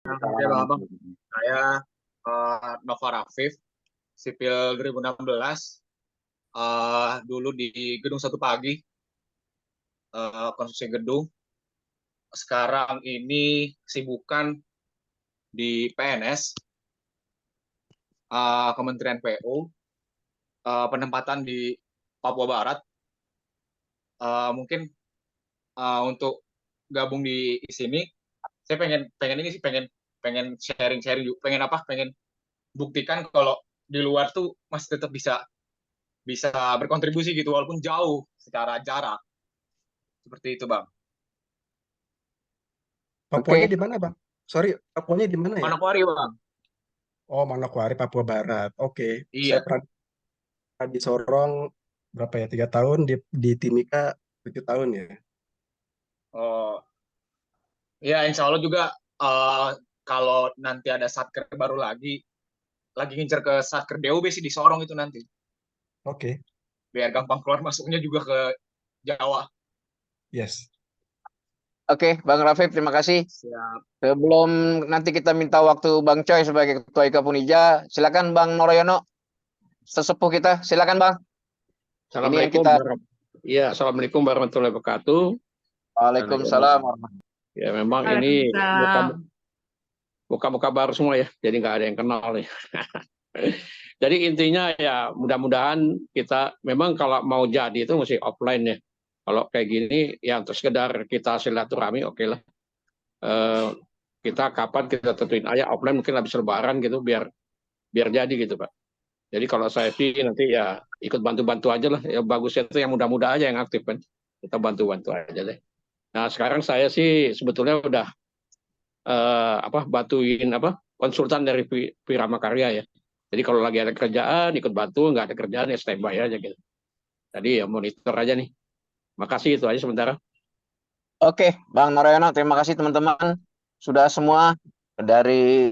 Oke, Bang Abang. Saya Nova Rafif, sipil 2016. Dulu di Gedung Satu Pagi, konstruksi gedung. Sekarang ini kesibukan di PNS, Kementerian PU, penempatan di Papua Barat. Mungkin untuk gabung di sini, saya pengen pengen ini sih pengen pengen sharing-sharing juga, pengen buktikan kalau di luar tuh masih tetap bisa bisa berkontribusi gitu walaupun jauh secara jarak seperti itu bang. Papuanya Oke, di mana, Bang? Sorry, Papuanya di mana ya? Manokwari bang. Oh, Manokwari, Papua Barat. Oke, saya Iya. pernah di Sorong berapa ya? 3 tahun di Timika 7 tahun ya. Oh ya, insya Allah juga eh, kalau nanti ada satker baru lagi ngincer ke satker DOB sih di Sorong itu nanti Oke, biar gampang keluar masuknya juga ke Jawa. yes. oke, Bang Rafif, terima kasih. Siap. Sebelum nanti kita minta waktu Bang Coy sebagai Ketua IKA Punija, silakan Bang Noroyono, sesepuh kita, silakan Bang. Ini yang Assalamualaikum kita. Assalamualaikum warahmatullahi wabarakatuh. Dan Waalaikumsalam warahmatullahi ya memang ini Waalaikumsalam. muka-muka baru semua ya, jadi nggak ada yang kenal nih. Jadi intinya ya mudah-mudahan kita memang kalau mau jadi itu mesti offline ya. Kalau kayak gini ya untuk sekedar kita silaturahmi oke lah. Eh, kita kapan kita tentuin aja offline mungkin habis lebaran gitu biar biar jadi gitu Pak. Jadi kalau saya sih nanti ya ikut bantu-bantu aja lah. Ya bagusnya itu yang muda-muda aja yang aktif kan. Kita bantu-bantu aja deh. Nah, sekarang saya sih sebetulnya udah bantuin konsultan dari Pirama Karya ya. Jadi kalau lagi ada kerjaan ikut bantu, nggak ada kerjaan ya standby aja gitu. Jadi ya monitor aja nih. Makasih itu aja sementara. Oke, Bang Noroyono, terima kasih teman-teman. Sudah semua dari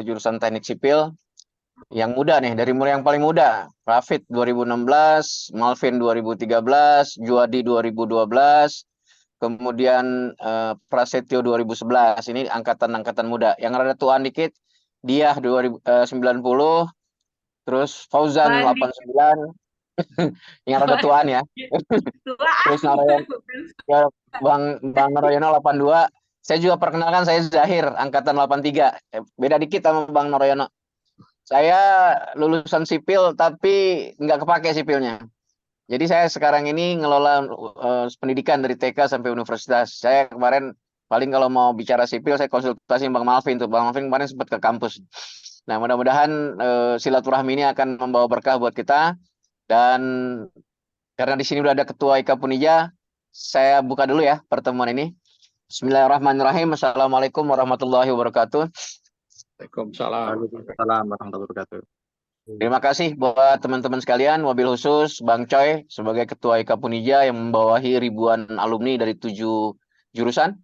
jurusan teknik sipil. Yang muda nih, dari mulai yang paling muda. Rafid 2016, Malvin 2013, Juadi 2012, kemudian Prasetyo 2011. Ini angkatan-angkatan muda. Yang rada tuaan dikit, Diah 2090, terus Fauzan Tuan di 89, yang rada tuan tuaan ya. tuan. Terus Narayan, ya, Bang Bang Noroyono 82. Saya juga perkenalkan, saya Zahir, angkatan 83. Beda dikit sama Bang Noroyono. Saya lulusan sipil tapi nggak kepake sipilnya. Jadi saya sekarang ini ngelola pendidikan dari TK sampai universitas. Saya kemarin paling kalau mau bicara sipil saya konsultasi Bang Malvin tuh. Bang Malvin kemarin sempat ke kampus. Nah, mudah-mudahan silaturahmi ini akan membawa berkah buat kita, dan karena di sini udah ada Ketua IKA Punija, saya buka dulu ya pertemuan ini. Bismillahirrahmanirrahim. Assalamualaikum warahmatullahi wabarakatuh. Waalaikumsalam. Waalaikumsalam warahmatullahi wabarakatuh. Terima kasih buat teman-teman sekalian, wabil khusus Bang Coy sebagai Ketua IKA Punija yang membawahi ribuan alumni dari 7 jurusan,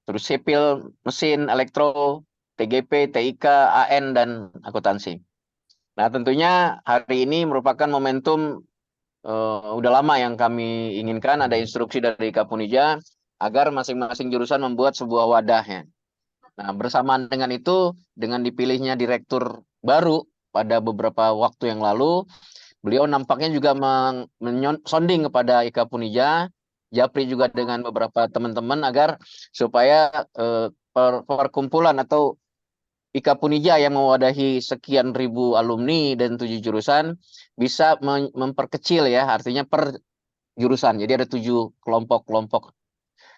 terus sipil, mesin, elektro, TGP, TIK, AN, dan akuntansi. Nah, tentunya hari ini merupakan momentum udah lama yang kami inginkan, ada instruksi dari IKA Punija agar masing-masing jurusan membuat sebuah wadahnya. Nah, bersamaan dengan itu, dengan dipilihnya direktur baru pada beberapa waktu yang lalu, beliau nampaknya juga sonding kepada IKA Punija, Japri juga dengan beberapa teman-teman agar supaya perkumpulan atau IKA Punija yang mewadahi sekian ribu alumni dan 7 jurusan bisa memperkecil ya, artinya per jurusan. Jadi ada 7 kelompok-kelompok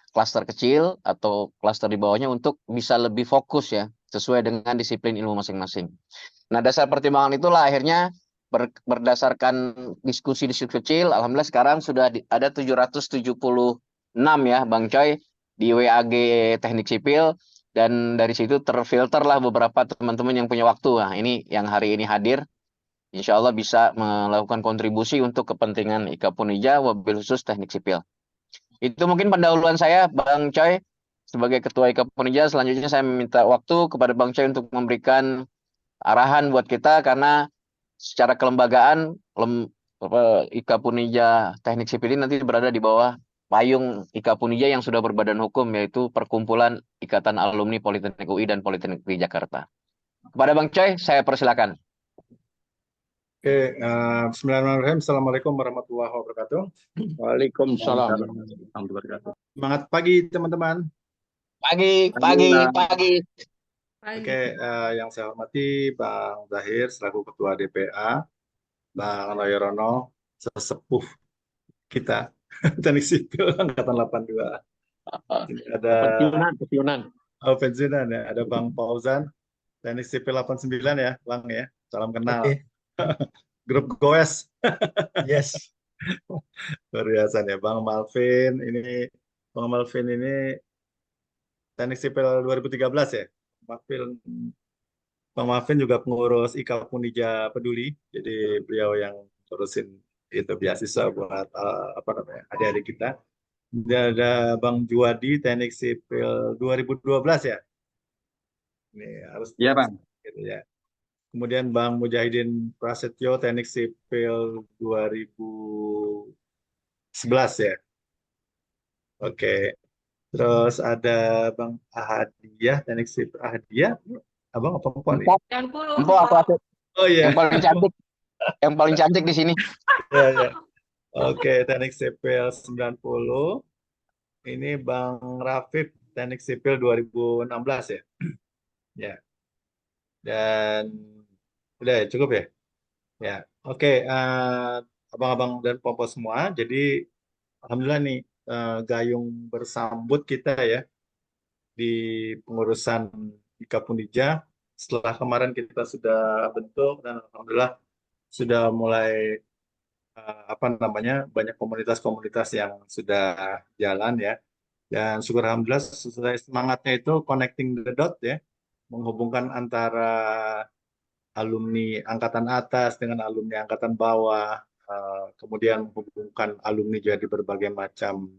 klaster kecil atau klaster di bawahnya untuk bisa lebih fokus ya, sesuai dengan disiplin ilmu masing-masing. Nah, dasar pertimbangan itulah akhirnya berdasarkan diskusi-diskusi kecil, alhamdulillah sekarang sudah ada 776 ya Bang Coy di WAG Teknik Sipil, dan dari situ terfilterlah beberapa teman-teman yang punya waktu. Nah, ini yang hari ini hadir. Insya Allah bisa melakukan kontribusi untuk kepentingan IKA Punija, wabil khusus Teknik Sipil. Itu mungkin pendahuluan saya, Bang Coy, sebagai Ketua IKA Punija. Selanjutnya saya meminta waktu kepada Bang Coy untuk memberikan arahan buat kita, karena secara kelembagaan IKA Punija Teknik Sipil ini nanti berada di bawah payung IKA Punija yang sudah berbadan hukum, yaitu Perkumpulan Ikatan Alumni Politeknik UI dan Politeknik UI Jakarta. Kepada Bang Coy, saya persilakan. Oke, bismillahirrahmanirrahim. Assalamualaikum warahmatullahi wabarakatuh. Waalaikumsalam. Semangat pagi teman-teman. Pagi. Oke, yang saya hormati Bang Zahir selaku Ketua DPA, Bang Noyorono sesepuh kita Teknik Sipil Angkatan 82. Ini ada Pensiunan. pensiunan ya, ada Bang Fauzan Teknik Sipil 89 ya, Bang ya. Salam kenal. Oke. Grup Goes. Yes. Luar biasa ya, Bang Malvin ini Teknik Sipil 2013 ya. Bang Malvin juga pengurus IKA Punija Peduli, jadi beliau yang ngurusin itu beasiswa buat adik-adik kita. Dan ada Bang Juwadi Teknik Sipil 2012 ya. Ini harus Iya, Bang. gitu ya. Kemudian Bang Mujahidin Prasetyo Teknik Sipil 2011 ya. Oke. Terus ada Bang Ahadiyah Teknik Sipil Ahadiyah. Abang apa perempuan nih? Empo aku asik. Oh iya. Yang paling cantik di sini. Ya, ya. Oke, Teknik Sipil 90. Ini Bang Rafif Teknik Sipil 2016 ya. Ya. Dan udah ya, cukup ya? Ya. Oke, abang-abang dan popo semua. Jadi alhamdulillah nih gayung bersambut kita ya di pengurusan IKA Punija. Setelah kemarin kita sudah bentuk dan alhamdulillah sudah mulai banyak komunitas-komunitas yang sudah jalan ya. Dan syukur alhamdulillah sesuai semangatnya itu connecting the dot ya, menghubungkan antara alumni angkatan atas dengan alumni angkatan bawah, kemudian menghubungkan alumni jadi berbagai macam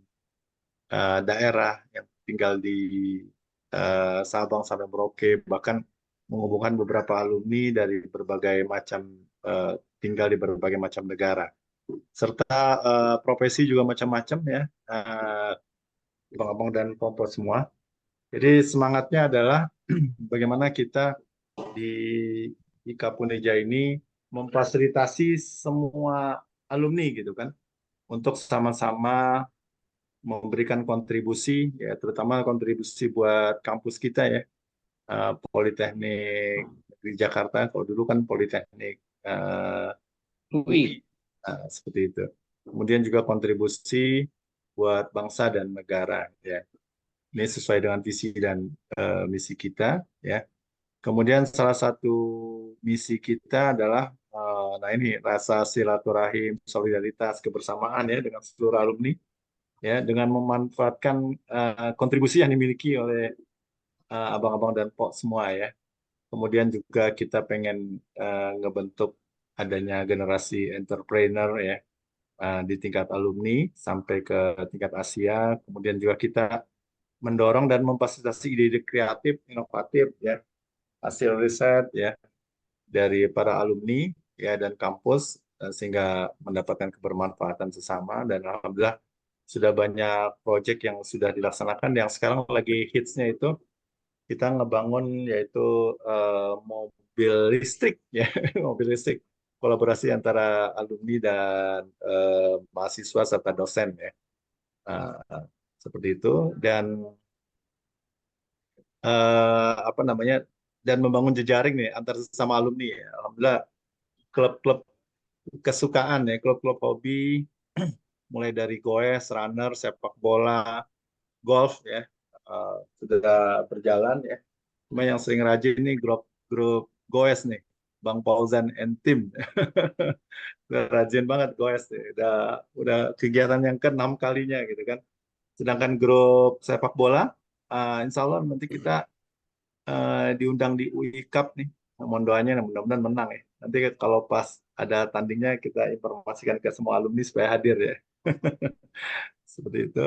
daerah yang tinggal di Sabang sampai Merauke, bahkan menghubungkan beberapa alumni dari berbagai macam tinggal di berbagai macam negara, serta profesi juga macam-macam ya, abang-abang dan popo semua. Jadi semangatnya adalah bagaimana kita di IKA Punija ini memfasilitasi semua alumni gitu kan, untuk sama-sama memberikan kontribusi ya, terutama kontribusi buat kampus kita ya, Politeknik Negeri Jakarta. Kalau dulu kan Politeknik UI, seperti itu. Kemudian juga kontribusi buat bangsa dan negara ya. Ini sesuai dengan visi dan misi kita ya. Kemudian salah satu misi kita adalah ini rasa silaturahim, solidaritas, kebersamaan ya dengan seluruh alumni ya, dengan memanfaatkan kontribusi yang dimiliki oleh abang-abang dan pok semua ya. Kemudian juga kita pengen ngebentuk adanya generasi entrepreneur ya, di tingkat alumni sampai ke tingkat Asia. Kemudian juga kita mendorong dan memfasilitasi ide-ide kreatif, inovatif ya, hasil riset ya dari para alumni ya dan kampus, sehingga mendapatkan kebermanfaatan sesama. Dan alhamdulillah sudah banyak proyek yang sudah dilaksanakan. Yang sekarang lagi hitsnya itu kita ngebangun yaitu mobil listrik ya, mobil listrik, kolaborasi antara alumni dan mahasiswa serta dosen ya. Seperti itu. Dan dan membangun jejaring nih antar sesama alumni ya. Alhamdulillah klub-klub kesukaan ya, klub-klub hobi mulai dari goes, runner, sepak bola, golf ya, sudah berjalan ya. Cuma yang sering rajin nih grup goes nih, Bang Fauzan and Tim. Udah rajin banget goes ya. Udah kegiatan yang ke-6 kalinya gitu kan. Sedangkan grup sepak bola, insya Allah nanti kita diundang di UI Cup nih. Mohon doanya mudah-mudahan menang ya. Nanti kalau pas ada tandingnya kita informasikan ke semua alumni supaya hadir ya. Seperti itu.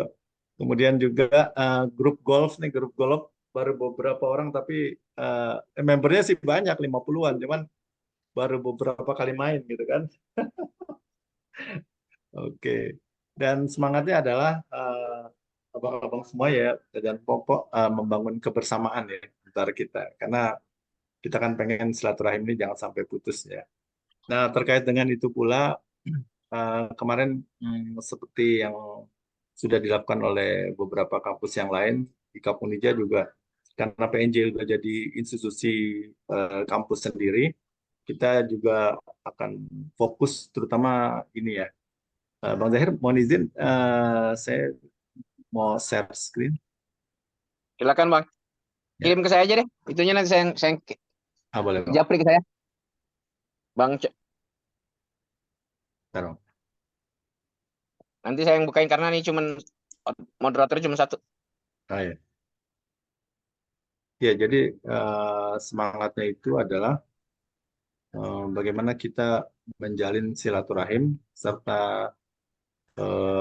Kemudian juga grup golf nih, grup golf baru beberapa orang tapi membernya sih banyak, 50-an, cuman baru beberapa kali main gitu kan. Oke. Dan semangatnya adalah abang-abang semua ya dan pokok membangun kebersamaan ya antara kita. Karena kita kan pengen silaturahim ini jangan sampai putus ya. Nah, terkait dengan itu pula kemarin seperti yang sudah dilakukan oleh beberapa kampus yang lain, IKA Unija juga karena PNJ sudah jadi institusi kampus sendiri, kita juga akan fokus terutama ini ya. Bang Zahir, mohon izin, saya mau share screen. Silakan Bang. Ya. Kirim ke saya aja deh. Itunya nanti saya Boleh Bang. japri ke saya. Bang, Taruh. nanti saya yang bukain karena ini cuman moderator cuma satu. Ya. Ya, jadi semangatnya itu adalah bagaimana kita menjalin silaturahim serta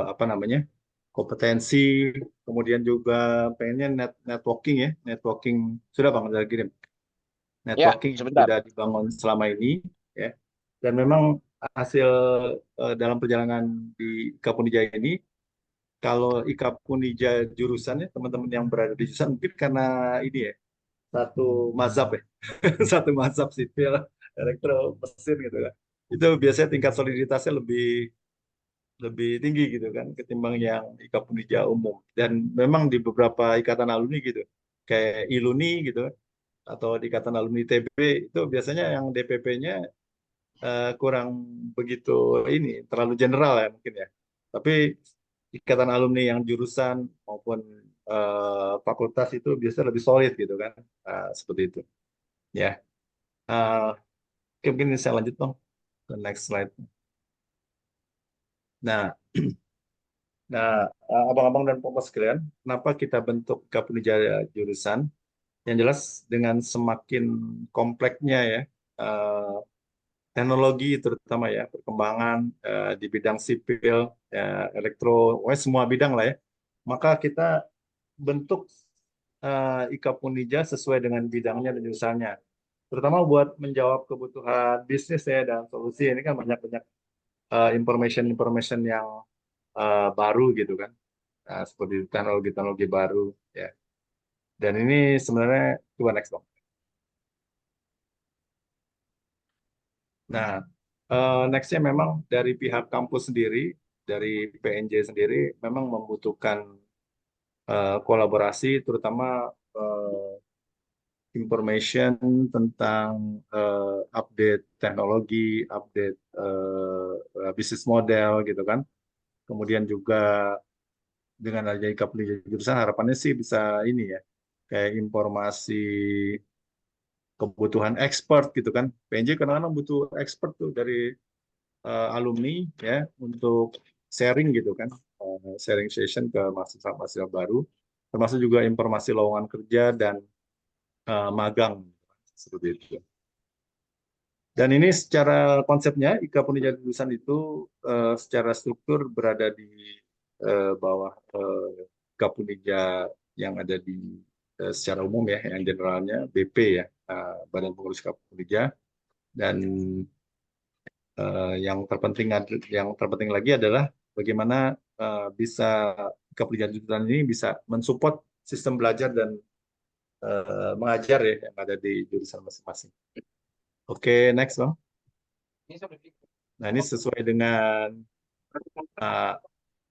apa namanya kompetensi, kemudian juga pengennya networking ya, networking sudah Bang udah kirim. Ya, Networking yang sebentar. sudah dibangun selama ini ya, dan memang hasil dalam perjalanan di IKA Unija ini, kalau IKA Unija jurusannya teman-teman yang berada di jurusan mungkin karena ini ya satu mazhab ya, satu mazhab sipil, elektro, mesin gitu kan. Itu biasanya tingkat soliditasnya lebih lebih tinggi gitu kan ketimbang yang IKA Unija umum. Dan memang di beberapa ikatan alumni gitu, kayak ILUNI gitu atau di ikatan alumni ITB itu biasanya yang DPP-nya kurang begitu ini, terlalu general ya mungkin ya. Tapi ikatan alumni yang jurusan maupun fakultas itu biasanya lebih solid gitu kan. Seperti itu. Ya. Oke, mungkin saya lanjut dong ke next slide. Nah, abang-abang dan popos sekalian, kenapa kita bentuk Kapnija jurusan? Yang jelas dengan semakin kompleknya ya teknologi terutama ya perkembangan di bidang sipil, ya, elektro, semua bidang lah ya. Maka kita bentuk IKA Unija sesuai dengan bidangnya dan jurusannya. Terutama buat menjawab kebutuhan bisnis ya dan solusi ini kan banyak-banyak information yang baru gitu kan. Seperti teknologi-teknologi baru ya. Dan ini sebenarnya coba next dong. Nah, nextnya memang dari pihak kampus sendiri, dari PNJ sendiri memang membutuhkan kolaborasi, terutama information tentang update teknologi, update bisnis model gitu kan. Kemudian juga dengan adanya IKA jurusan harapannya sih bisa ini ya, kayak informasi kebutuhan expert gitu kan. PNJ kadang-kadang butuh expert tuh dari alumni ya untuk sharing gitu kan, sharing session ke mahasiswa-mahasiswa baru, termasuk juga informasi lowongan kerja dan magang seperti itu. Dan ini secara konsepnya IKA Unija jurusan itu secara struktur berada di bawah IKA Unija yang ada di secara umum ya, yang generalnya BP ya, Badan Pengurus IKA Unija. Dan yang terpenting lagi adalah bagaimana bisa kependidikan jurusan ini bisa mensupport sistem belajar dan mengajar ya yang ada di jurusan masing-masing. Oke, next Bang. Nah, ini sesuai dengan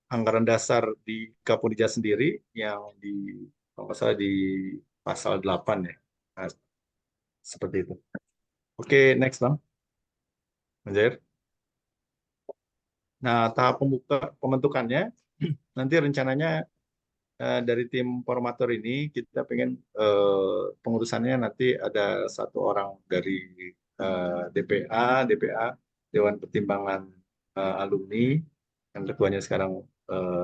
anggaran dasar di Kapolda sendiri yang di kalau nggak salah di pasal 8 ya. Nah, seperti itu. Oke, next Bang. Menjair. Nah, tahap pembentukannya nanti rencananya dari tim formator ini kita pengen pengurusannya nanti ada satu orang dari DPA, Dewan Pertimbangan Alumni, yang ketuanya sekarang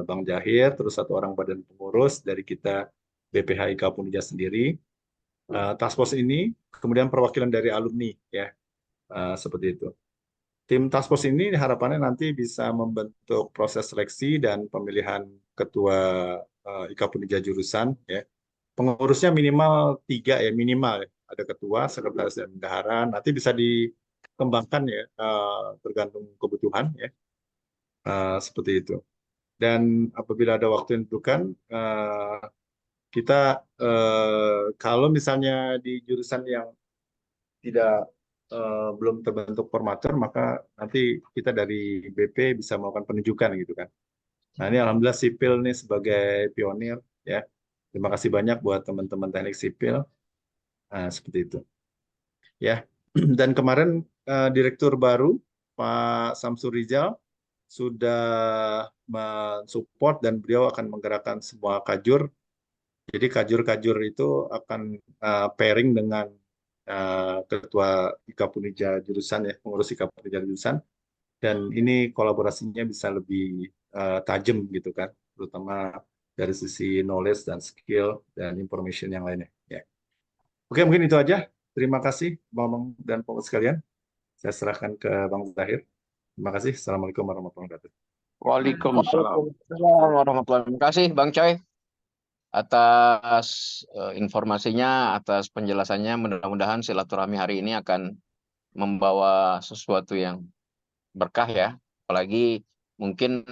Bang Jahir, terus satu orang badan pengurus dari kita BPH IKA Unija sendiri. Task force ini kemudian perwakilan dari alumni ya, seperti itu. Tim task force ini harapannya nanti bisa membentuk proses seleksi dan pemilihan ketua IKA Unija jurusan ya. Pengurusnya minimal 3 ya, minimal ya. Ada ketua, sekretaris dan bendahara. Nanti bisa dikembangkan ya tergantung kebutuhan ya. Seperti itu. Dan apabila ada waktu yang ditentukan, kita kalau misalnya di jurusan yang tidak belum terbentuk formatur, maka nanti kita dari BP bisa melakukan penunjukan gitu kan. Nah ini alhamdulillah sipil nih sebagai pionir ya. Terima kasih banyak buat teman-teman teknik sipil. Nah, seperti itu ya. Dan kemarin direktur baru Pak Samsur Rizal sudah mensupport dan beliau akan menggerakkan semua kajur. Jadi kajur-kajur itu akan pairing dengan ketua Ikapunija jurusan ya, pengurus Ikapunija jurusan. Dan ini kolaborasinya bisa lebih tajam gitu kan, terutama dari sisi knowledge dan skill dan information yang lainnya. Ya. Oke, mungkin itu aja. Terima kasih, Bang dan Pak sekalian. Saya serahkan ke Bang Zahir. Terima kasih. Assalamualaikum warahmatullahi wabarakatuh. Waalaikumsalam. Waalaikumsalam warahmatullahi wabarakatuh. Terima kasih Bang Coy atas informasinya, atas penjelasannya. Mudah-mudahan silaturahmi hari ini akan membawa sesuatu yang berkah ya. Apalagi mungkin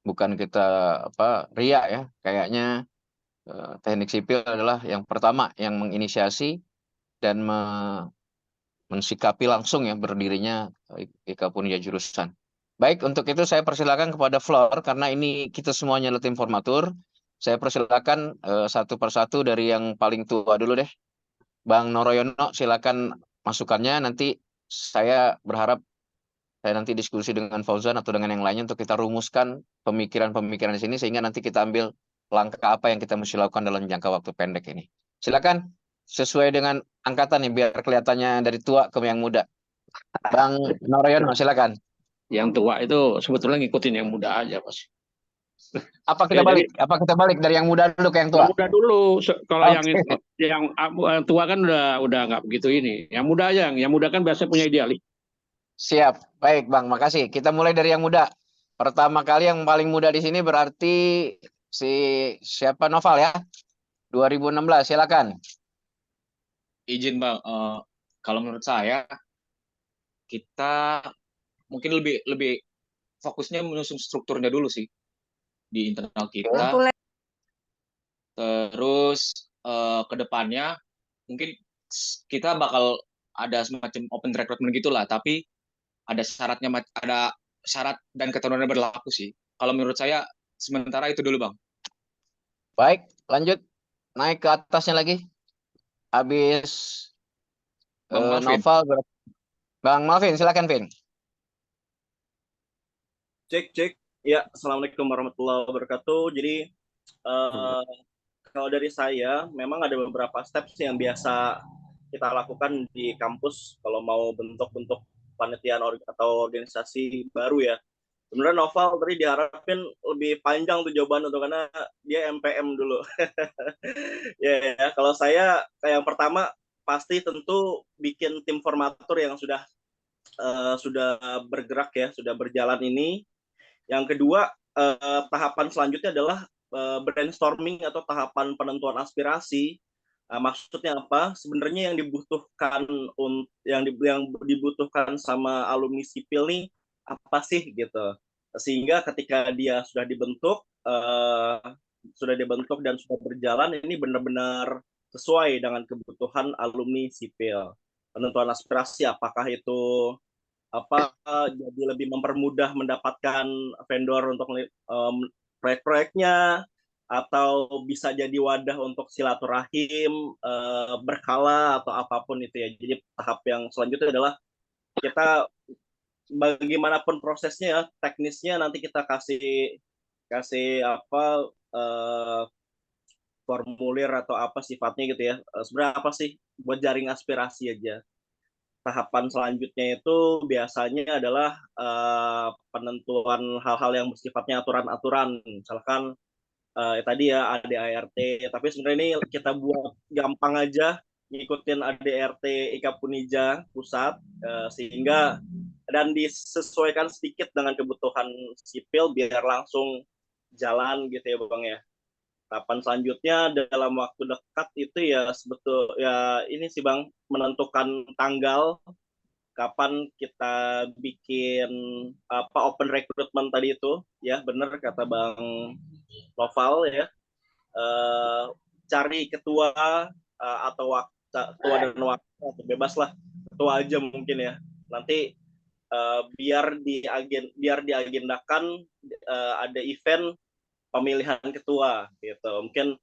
bukan kita riak ya. Kayaknya teknik sipil adalah yang pertama yang menginisiasi dan mensikapi langsung ya berdirinya Ikapunija jurusan. Baik, untuk itu saya persilakan kepada Flor karena ini kita semuanya tim formatur. Saya persilakan satu persatu dari yang paling tua dulu deh. Bang Noroyono, silakan masukannya. Nanti saya berharap saya nanti diskusi dengan Fauzan atau dengan yang lainnya untuk kita rumuskan pemikiran-pemikiran di sini sehingga nanti kita ambil langkah apa yang kita mesti lakukan dalam jangka waktu pendek ini. Silakan sesuai dengan angkatan nih biar kelihatannya dari tua ke yang muda. Bang Noroyono, silakan. Yang tua itu sebetulnya ngikutin yang muda aja, Mas. Apa kita Ya, balik? Apa kita balik dari yang muda dulu ke yang tua? Yang muda dulu. Kalau Oke. yang tua kan udah nggak begitu ini. Yang muda aja, yang muda kan biasa punya idealis. Siap. Baik, Bang. Makasih. Kita mulai dari yang muda. Pertama kali yang paling muda di sini berarti siapa Noval ya? 2016. Silakan. Izin Bang, kalau menurut saya kita mungkin lebih lebih fokusnya menyusun strukturnya dulu sih di internal kita. Terus ke depannya mungkin kita bakal ada semacam open recruitment gitulah, tapi ada syaratnya, ada syarat dan ketentuan berlaku sih. Kalau menurut saya sementara itu dulu Bang. Baik, lanjut. Naik ke atasnya lagi. Habis Bang Malvin. Noval. Bang Malvin, silakan Vin. Cek. Ya, Assalamualaikum warahmatullahi wabarakatuh. Jadi, kalau dari saya, memang ada beberapa steps yang biasa kita lakukan di kampus kalau mau bentuk-bentuk panitiaan atau organisasi baru ya. Sebenarnya Noval tadi diharapin lebih panjang tuh jawaban untuk karena dia MPM dulu. Ya, kalau saya yang pertama pasti tentu bikin tim formatur yang sudah bergerak ya, sudah berjalan ini. Yang kedua, tahapan selanjutnya adalah brainstorming atau tahapan penentuan aspirasi. Maksudnya apa? Sebenarnya yang dibutuhkan sama alumni sipil nih apa sih gitu. Sehingga ketika dia sudah dibentuk dan sudah berjalan, ini benar-benar sesuai dengan kebutuhan alumni sipil. Penentuan aspirasi apakah itu jadi lebih mempermudah mendapatkan vendor untuk proyek-proyeknya, atau bisa jadi wadah untuk silaturahim berkala atau apapun itu ya. Jadi tahap yang selanjutnya adalah kita bagaimanapun prosesnya ya, teknisnya nanti kita kasih formulir atau apa sifatnya gitu ya. Sebenarnya apa sih buat jaring aspirasi aja. Tahapan selanjutnya itu biasanya adalah penentuan hal-hal yang bersifatnya aturan-aturan, misalkan tadi ya ADART, tapi sebenarnya ini kita buat gampang aja, ngikutin ADART Ikapunija pusat, sehingga dan disesuaikan sedikit dengan kebutuhan sipil biar langsung jalan gitu ya Bang ya. Tahapan selanjutnya dalam waktu dekat itu ya ini sih Bang, menentukan tanggal kapan kita bikin open recruitment tadi itu, ya benar kata Bang Noval ya, cari ketua atau ketua dan wakil atau bebas lah, ketua aja mungkin ya, nanti biar diagendakan ada event pemilihan ketua gitu. Mungkin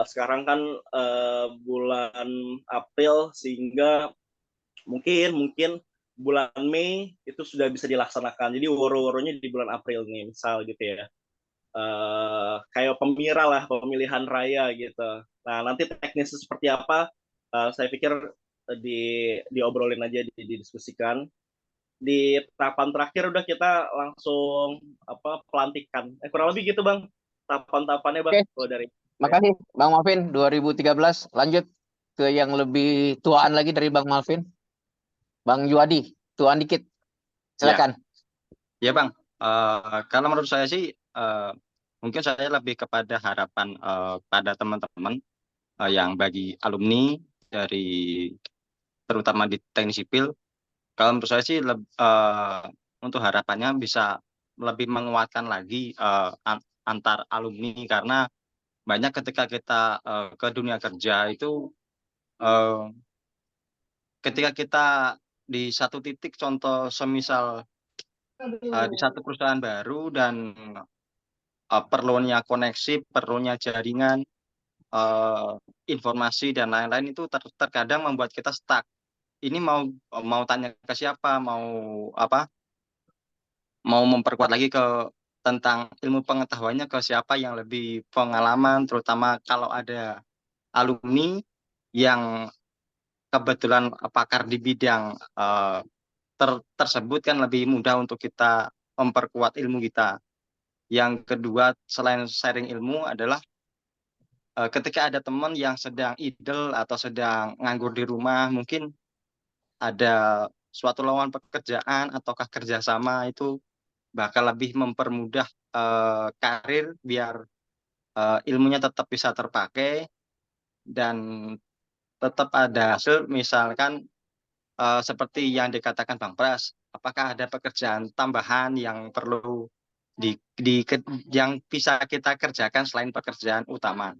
sekarang kan bulan April, sehingga mungkin bulan Mei itu sudah bisa dilaksanakan. Jadi woro-woronya di bulan April nih, misal gitu ya. Kayak pemilihan raya gitu. Nah, nanti teknisnya seperti apa? Saya pikir diobrolin aja, didiskusikan. Di tahapan terakhir udah kita langsung pelantikan. Kurang lebih gitu Bang. Tahapan-tahapannya Bang. Oke. Kalau dari Makasih Bang Malvin 2013. Lanjut ke yang lebih tuaan lagi dari Bang Malvin. Bang Juadi, tuaan dikit. Silakan. Ya Bang, kalau menurut saya sih mungkin saya lebih kepada harapan pada teman-teman yang bagi alumni dari terutama di teknik sipil. Kalau menurut saya sih untuk harapannya bisa lebih menguatkan lagi antar alumni, karena banyak ketika kita ke dunia kerja itu ketika kita di satu titik, contoh semisal di satu perusahaan baru dan perlunya koneksi, perlunya jaringan, informasi dan lain-lain, itu terkadang membuat kita stuck. Ini mau tanya ke siapa, mau memperkuat lagi tentang ilmu pengetahuannya ke siapa yang lebih pengalaman, terutama kalau ada alumni yang kebetulan pakar di bidang tersebut, kan lebih mudah untuk kita memperkuat ilmu kita. Yang kedua, selain sharing ilmu adalah ketika ada teman yang sedang idle atau sedang nganggur di rumah, mungkin ada suatu lowongan pekerjaan ataukah kerjasama, itu bakal lebih mempermudah karir, biar ilmunya tetap bisa terpakai dan tetap ada hasil. Misalkan seperti yang dikatakan Bang Pras, apakah ada pekerjaan tambahan yang perlu yang bisa kita kerjakan selain pekerjaan utama.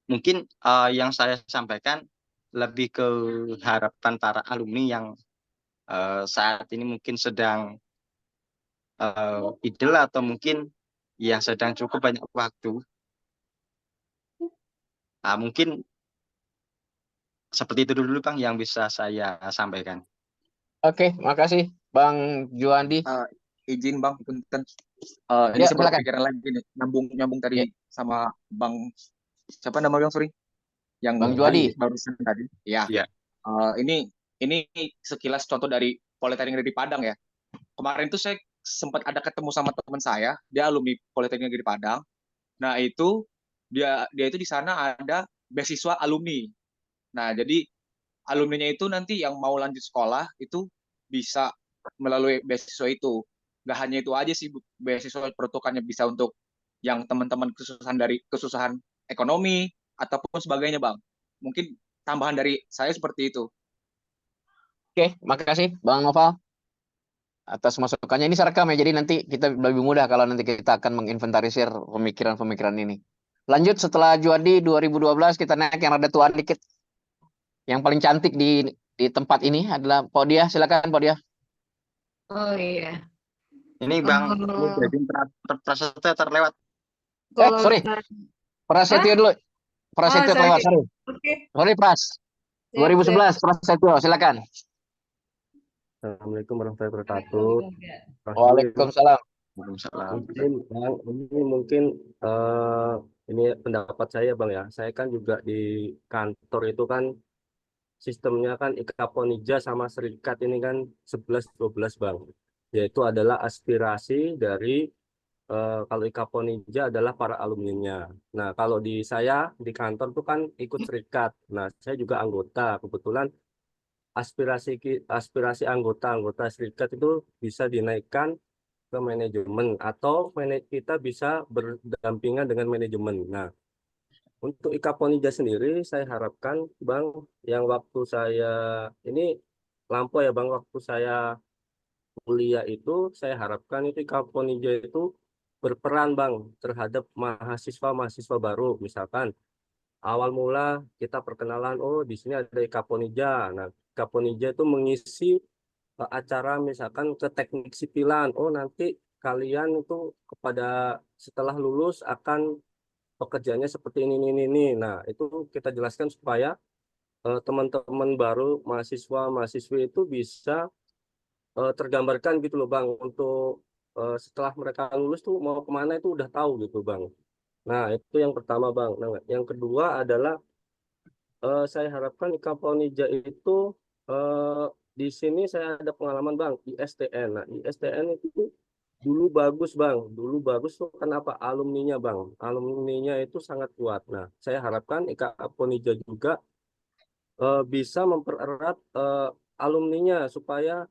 Mungkin yang saya sampaikan lebih ke harapan para alumni yang saat ini mungkin sedang idle atau mungkin yang sedang cukup banyak waktu. Mungkin seperti itu dulu Bang yang bisa saya sampaikan. Oke, makasih Bang Juandi. Izin Bang, punten. Ini Ya, saya silakan. berpikiran lagi nih, nyambung tadi Ya. sama Bang, siapa nama Bang, sorry, yang Bang Juadi. barusan tadi. Ya. Ya. Ini sekilas contoh dari Politeknik Negeri Padang ya. Kemarin tuh saya sempat ada ketemu sama teman saya, dia alumni Politeknik Negeri Padang. Nah, itu dia itu di sana ada beasiswa alumni. Nah, jadi alumninya itu nanti yang mau lanjut sekolah itu bisa melalui beasiswa itu. Gak hanya itu aja sih, beasiswa peruntukannya bisa untuk yang teman-teman kesusahan ekonomi ataupun sebagainya Bang. Mungkin tambahan dari saya seperti itu. Oke, makasih Bang Noval atas masukannya. Ini saya rekam ya, jadi nanti kita lebih mudah kalau nanti kita akan menginventarisir pemikiran-pemikiran ini. Lanjut, setelah Juadi 2012 kita naik yang rada tuaan dikit. Yang paling cantik di tempat ini adalah Podia. Silakan Podia. Oh iya. Ini Bang, jadi Prasetyo terlewat. Sorry. Prasetyo dulu. Prasetyo terlewat, sorry. Sorry Pras. 2011 Prasetyo, silakan. Assalamualaikum warahmatullahi wabarakatuh. Waalaikumsalam. Mungkin ini pendapat saya Bang ya. Saya kan juga di kantor itu kan sistemnya kan Ikaponija sama serikat ini kan 11-12 Bang. Yaitu adalah aspirasi dari kalau Ikaponija adalah para alumninya. Nah, kalau di saya di kantor tuh kan ikut serikat. Nah, saya juga anggota. Kebetulan aspirasi anggota serikat itu bisa dinaikkan ke manajemen atau kita bisa berdampingan dengan manajemen. Nah, untuk Ikaponija sendiri saya harapkan Bang, yang waktu saya ini lampau ya Bang, waktu saya kuliah itu saya harapkan itu Kaponija itu berperan Bang terhadap mahasiswa-mahasiswa baru. Misalkan awal mula kita perkenalan, oh di sini ada Kaponija. Nah, Kaponija itu mengisi acara misalkan ke teknik sipilan. Oh nanti kalian itu kepada setelah lulus akan pekerjaannya seperti ini. Nah itu kita jelaskan supaya teman-teman baru mahasiswa-mahasiswi itu bisa tergambarkan gitu loh Bang untuk setelah mereka lulus tuh mau kemana itu udah tahu gitu Bang. Nah itu yang pertama Bang. Nah yang kedua adalah saya harapkan Ikaponija itu di sini saya ada pengalaman Bang ISTN. Nah ISTN itu dulu bagus Bang, dulu bagus tuh kenapa alumninya Bang, alumninya itu sangat kuat. Nah saya harapkan Ikaponija juga bisa mempererat alumninya supaya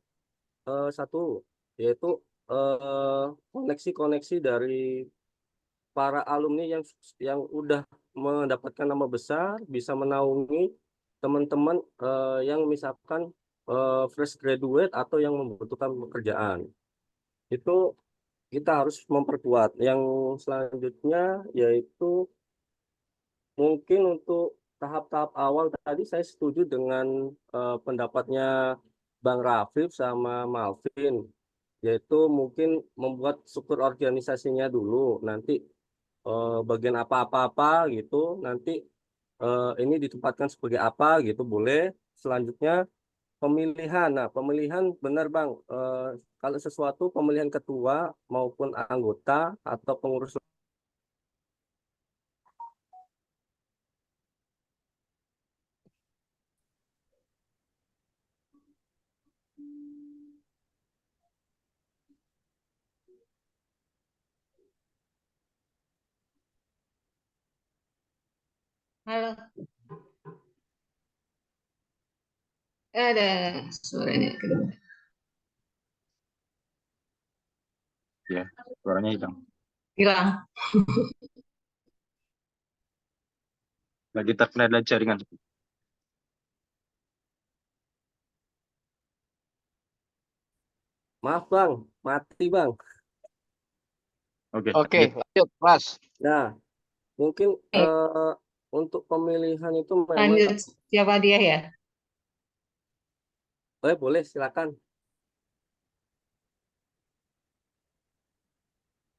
satu yaitu koneksi-koneksi dari para alumni yang udah mendapatkan nama besar bisa menaungi teman-teman yang misalkan fresh graduate atau yang membutuhkan pekerjaan. Itu kita harus memperkuat. Yang selanjutnya yaitu mungkin untuk tahap-tahap awal tadi saya setuju dengan pendapatnya Bang Rafif sama Malvin, yaitu mungkin membuat struktur organisasinya dulu, nanti bagian apa-apa gitu, nanti ini ditempatkan sebagai apa gitu boleh. Selanjutnya pemilihan. Nah, pemilihan benar Bang. Kalau sesuatu pemilihan ketua maupun anggota atau pengurus. Halo, ada suaranya kedengaran. Ya, suaranya hilang. Hilang. Lagi terkendala jaringan. Maaf Bang, mati Bang. Oke, Oke, lanjut. lanjut, Mas. Nah, mungkin untuk pemilihan itu memang Lanjut, siapa dia ya? boleh silakan.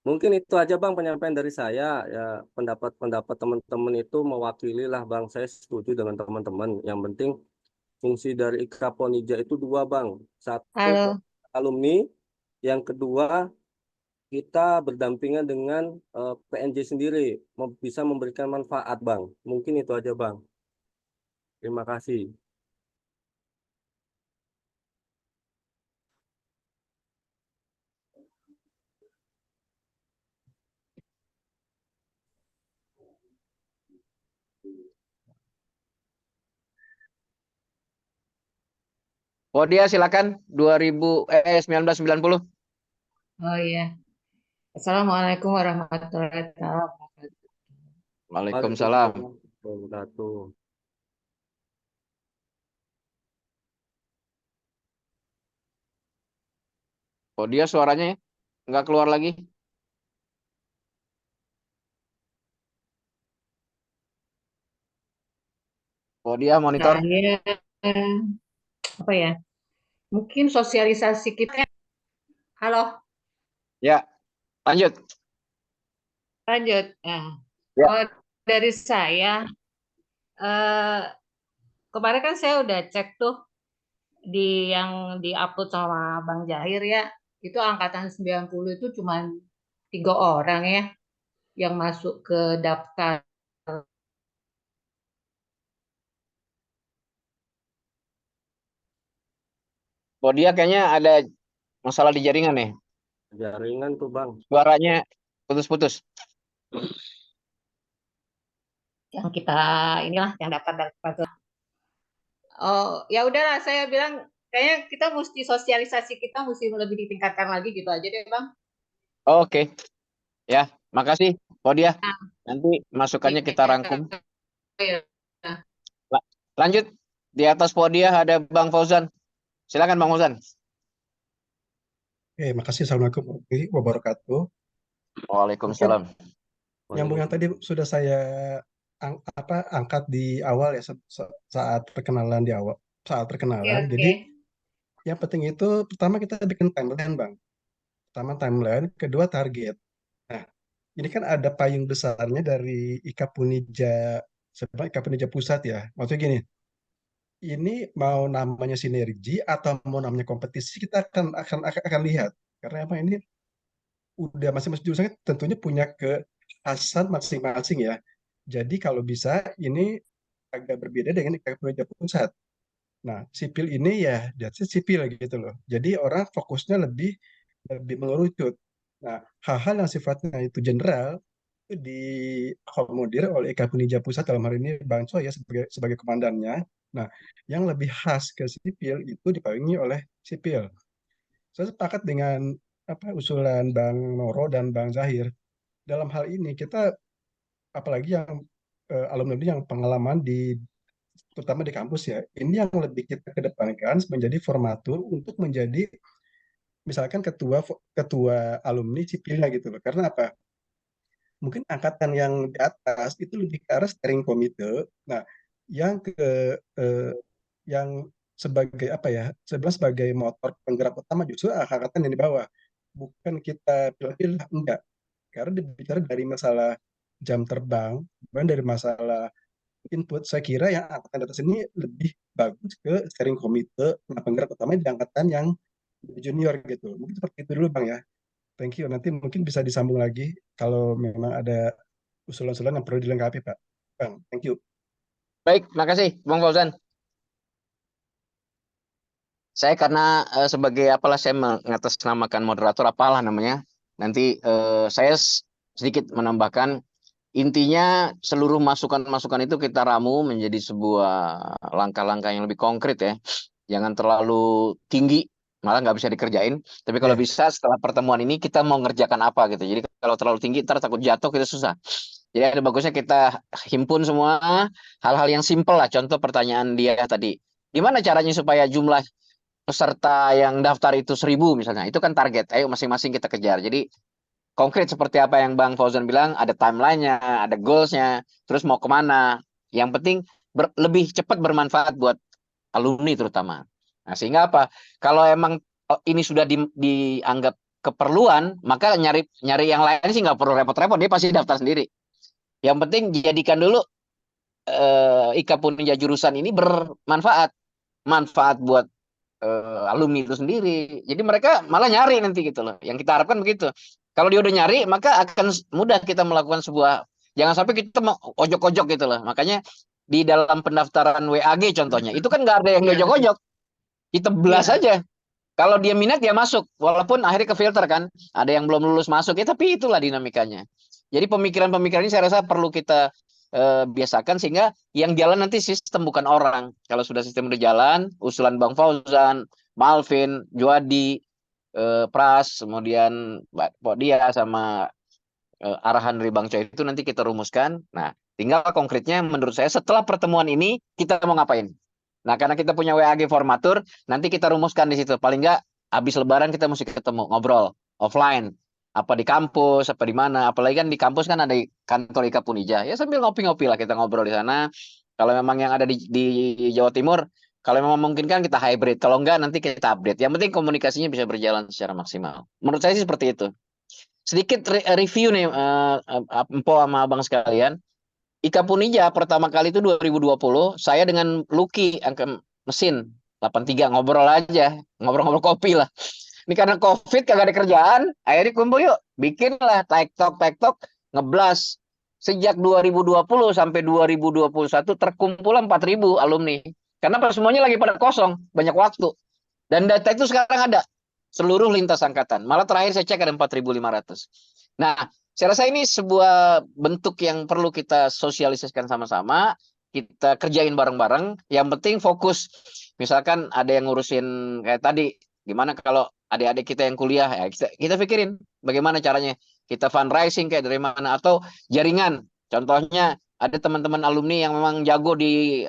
Mungkin itu aja Bang penyampaian dari saya. Ya pendapat-pendapat teman-teman itu mewakili lah Bang. Saya setuju dengan teman-teman. Yang penting fungsi dari Ikaponija itu dua Bang. Satu Halo, alumni, yang kedua kita berdampingan dengan PNJ sendiri bisa memberikan manfaat Bang. Mungkin itu aja Bang. Terima kasih. Oh dia silakan 1990. oh iya. Assalamualaikum warahmatullahi wabarakatuh. Waalaikumsalam. Waalaikumsalam warahmatullahi wabarakatuh. Oh dia suaranya nggak keluar lagi. Oh dia monitor. Saya apa ya? Mungkin sosialisasi kita. Halo, Ya, lanjut. lanjut. Nah, Ya. kalau dari saya, eh, kemarin kan saya udah cek tuh yang diupload sama Bang Jahir ya. Itu angkatan 90 itu cuma 3 orang ya yang masuk ke daftar. Oh dia kayaknya ada masalah di jaringan nih. Jaringan tuh Bang. Suaranya putus-putus. Yang kita inilah yang daftar. Oh, ya udahlah saya bilang kayaknya kita mesti sosialisasi kita mesti lebih ditingkatkan lagi gitu aja deh Bang. Oke. Ya, makasih. Oh dia. Nanti masukannya kita Iya. rangkum. Lanjut. Di atas podium ada Bang Fauzan. Silakan Bang Fauzan. Oke, makasih. Assalamualaikum warahmatullahi wabarakatuh. Mungkin Waalaikumsalam. nyambung yang tadi sudah saya angkat di awal ya saat perkenalan di awal, saat Oke, perkenalan. oke. Jadi yang penting itu pertama kita bikin timeline, Bang. Pertama timeline, kedua target. Nah, ini kan ada payung besarnya dari Ikapunija, sebenarnya Ikapunija Pusat ya. Maksudnya gini, ini mau namanya sinergi atau mau namanya kompetisi kita akan lihat. Karena apa ini udah masing-masing jurusan tentunya punya kekhasan masing-masing ya. Jadi kalau bisa ini agak berbeda dengan IKP Pusat. Nah, sipil ini ya that's it, sipil gitu loh. Jadi orang fokusnya lebih lebih mengerucut. Nah, hal-hal yang sifatnya itu general itu diakomodir oleh IKP Pusat dalam hal ini Bang Choi ya sebagai komandannya. Nah, yang lebih khas ke sipil itu dipayungi oleh sipil. Saya sepakat dengan usulan Bang Noro dan Bang Zahir. Dalam hal ini kita apalagi yang alumni yang pengalaman terutama di kampus ya, ini yang lebih kita kedepankan menjadi formatur untuk menjadi misalkan ketua ketua alumni sipilnya gitu loh. Karena apa? Mungkin angkatan yang di atas itu lebih ke arah steering komite. Nah, yang eh, yang sebagai apa ya sebenarnya sebagai motor penggerak utama justru angkatan yang di bawah, bukan kita pilih-pilih, enggak, karena bicara dari masalah jam terbang, bukan dari masalah input. Saya kira yang angkatan di atas ini lebih bagus ke steering komite, nah penggerak utama di angkatan yang lebih junior gitu. Mungkin seperti itu dulu Bang ya. Thank you, nanti mungkin bisa disambung lagi kalau memang ada usulan-usulan yang perlu dilengkapi Pak. Bang, thank you. Baik, makasih Bang Fauzan. Saya karena sebagai apalah saya mengatasnamakan moderator apalah namanya. Nanti saya sedikit menambahkan intinya seluruh masukan-masukan itu kita ramu menjadi sebuah langkah-langkah yang lebih konkret ya. Jangan terlalu tinggi malah nggak bisa dikerjain. Tapi kalau Ya, bisa setelah pertemuan ini kita mau ngerjakan apa gitu. Jadi kalau terlalu tinggi ntar takut jatuh kita susah. Jadi ada bagusnya kita himpun semua hal-hal yang simpel lah. Contoh pertanyaan dia tadi. Gimana caranya supaya jumlah peserta yang daftar itu 1.000 misalnya, itu kan target. Ayo masing-masing kita kejar. Jadi konkret seperti apa yang Bang Fauzan bilang, ada timelinenya, ada goalsnya, terus mau kemana. Yang penting lebih cepat bermanfaat buat alumni terutama. Nah, sehingga apa? Kalau emang ini sudah dianggap keperluan, maka nyari yang lain sih nggak perlu repot-repot, dia pasti daftar sendiri. Yang penting jadikan dulu IKA Punja jurusan ini bermanfaat, manfaat buat alumni itu sendiri. Jadi mereka malah nyari nanti gitu loh. Yang kita harapkan begitu. Kalau dia udah nyari, maka akan mudah kita melakukan sebuah, jangan sampai kita mau ojok-ojok gitu loh. Makanya di dalam pendaftaran WAG contohnya, itu kan nggak ada yang ojok-ojok. Kita belas aja. Kalau dia minat dia masuk, walaupun akhirnya ke filter kan, ada yang belum lulus masuk ya, tapi itulah dinamikanya. Jadi pemikiran-pemikiran ini saya rasa perlu kita biasakan sehingga yang jalan nanti sistem bukan orang. Kalau sudah sistem udah jalan, usulan Bang Fauzan, Malvin, Juadi, Pras, kemudian Pak Dia sama arahan dari Bang Choi itu nanti kita rumuskan. Nah, tinggal konkretnya menurut saya setelah pertemuan ini kita mau ngapain. Nah, karena kita punya WAG formatur, nanti kita rumuskan di situ. Paling nggak habis Lebaran kita mesti ketemu ngobrol offline. Apa di kampus, apa di mana. Apalagi kan di kampus kan ada kantor IKA Punija. Ya sambil ngopi-ngopi lah kita ngobrol di sana. Kalau memang yang ada di Jawa Timur, kalau memang memungkinkan kita hybrid. Kalau enggak nanti kita update. Yang penting komunikasinya bisa berjalan secara maksimal. Menurut saya sih seperti itu. Sedikit review nih, Empo sama abang sekalian. IKA Punija pertama kali itu 2020, saya dengan Lucky angka mesin 83 ngobrol aja, ngobrol-ngobrol kopi lah. Ini karena COVID kagak ada kerjaan, akhirnya kumpul yuk, bikin lah TikTok ngeblas. Sejak 2020 sampai 2021 terkumpul 4.000 alumni. Karena semuanya lagi pada kosong, banyak waktu. Dan data itu sekarang ada seluruh lintas angkatan. Malah terakhir saya cek ada 4.500. Nah, saya rasa ini sebuah bentuk yang perlu kita sosialisasikan sama-sama, kita kerjain bareng-bareng. Yang penting fokus. Misalkan ada yang ngurusin kayak tadi, gimana kalau adik-adik kita yang kuliah, ya kita pikirin bagaimana caranya kita fundraising kayak dari mana, atau jaringan. Contohnya ada teman-teman alumni yang memang jago di